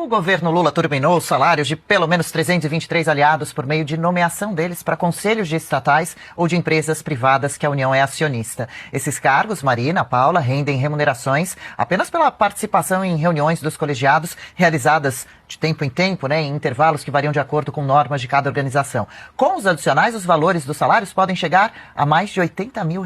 O governo Lula turbinou os salários de pelo menos 323 aliados por meio de nomeação deles para conselhos de estatais ou de empresas privadas que a União é acionista. Esses cargos, Marina, Paula, rendem remunerações apenas pela participação em reuniões dos colegiados realizadas de tempo em tempo, em intervalos que variam de acordo com normas de cada organização. Com os adicionais, os valores dos salários podem chegar a mais de R$80 mil.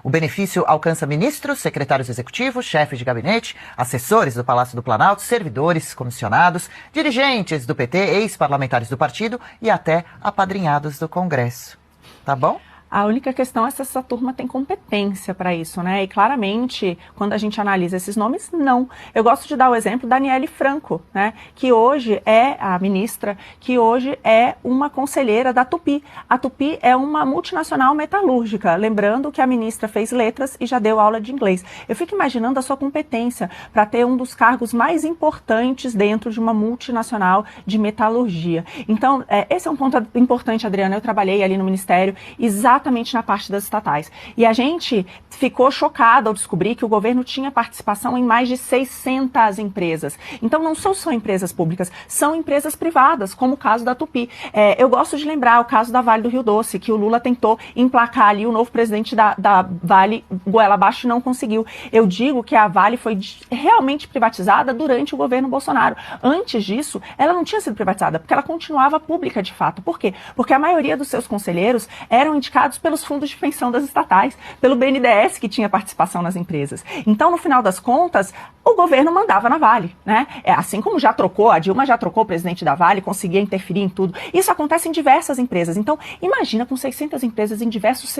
O benefício alcança ministros, secretários executivos, chefes de gabinete, assessores do Palácio do Planalto, servidores, comissionados, dirigentes do PT, ex-parlamentares do partido e até apadrinhados do Congresso. Tá bom? A única questão é se essa turma tem competência para isso, né? E claramente, quando a gente analisa esses nomes, não. Eu gosto de dar o exemplo da Aniele Franco, né? Que hoje é a ministra, que hoje é uma conselheira da Tupi. A Tupi é uma multinacional metalúrgica, lembrando que a ministra fez letras e já deu aula de inglês. Eu fico imaginando a sua competência para ter um dos cargos mais importantes dentro de uma multinacional de metalurgia. Então, esse é um ponto importante, Adriana. Eu trabalhei ali no Ministério exatamente na parte das estatais. E a gente ficou chocado ao descobrir que o governo tinha participação em mais de 600 empresas. Então não são só empresas públicas, são empresas privadas, como o caso da Tupi. Eu gosto de lembrar o caso da Vale do Rio Doce, que o Lula tentou emplacar ali o novo presidente da Vale, goela abaixo, e não conseguiu. Eu digo que a Vale foi realmente privatizada durante o governo Bolsonaro. Antes disso, ela não tinha sido privatizada, porque ela continuava pública de fato. Por quê? Porque a maioria dos seus conselheiros eram indicados pelos fundos de pensão das estatais, pelo BNDES, que tinha participação nas empresas. Então, no final das contas, o governo mandava na Vale, né? Assim como já trocou, a Dilma já trocou o presidente da Vale, conseguia interferir em tudo. Isso acontece em diversas empresas. Então, imagina com 600 empresas em diversos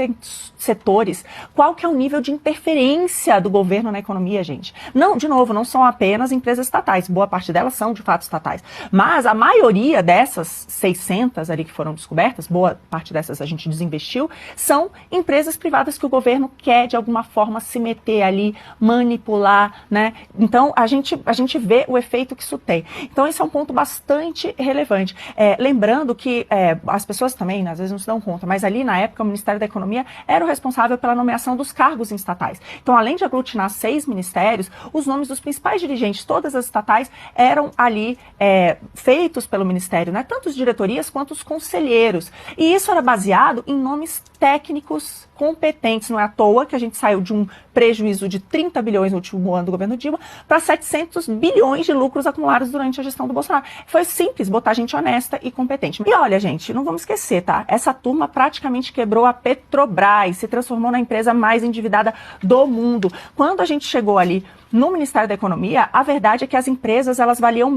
setores, qual que é o nível de interferência do governo na economia, gente? Não, de novo, não são apenas empresas estatais, boa parte delas são de fato estatais, mas a maioria dessas 600 ali que foram descobertas, boa parte dessas a gente desinvestiu, são empresas privadas que o governo quer de alguma forma se meter ali, manipular, né? Então, a gente vê o efeito que isso tem. Então, esse é um ponto bastante relevante. Lembrando que as pessoas também, às vezes, não se dão conta, mas ali, na época, o Ministério da Economia era o responsável pela nomeação dos cargos em estatais. Então, além de aglutinar 6 ministérios, os nomes dos principais dirigentes, todas as estatais, eram ali feitos pelo Ministério, né? Tanto as diretorias quanto os conselheiros. E isso era baseado em nomes técnicos competentes. Não é à toa que a gente saiu de um prejuízo de 30 bilhões no último ano do governo Dilma para 700 bilhões de lucros acumulados durante a gestão do Bolsonaro. Foi simples botar gente honesta e competente. E olha, gente, não vamos esquecer, tá? Essa turma praticamente quebrou a Petrobras, se transformou na empresa mais endividada do mundo. Quando a gente chegou ali no Ministério da Economia, a verdade é que as empresas, elas valiam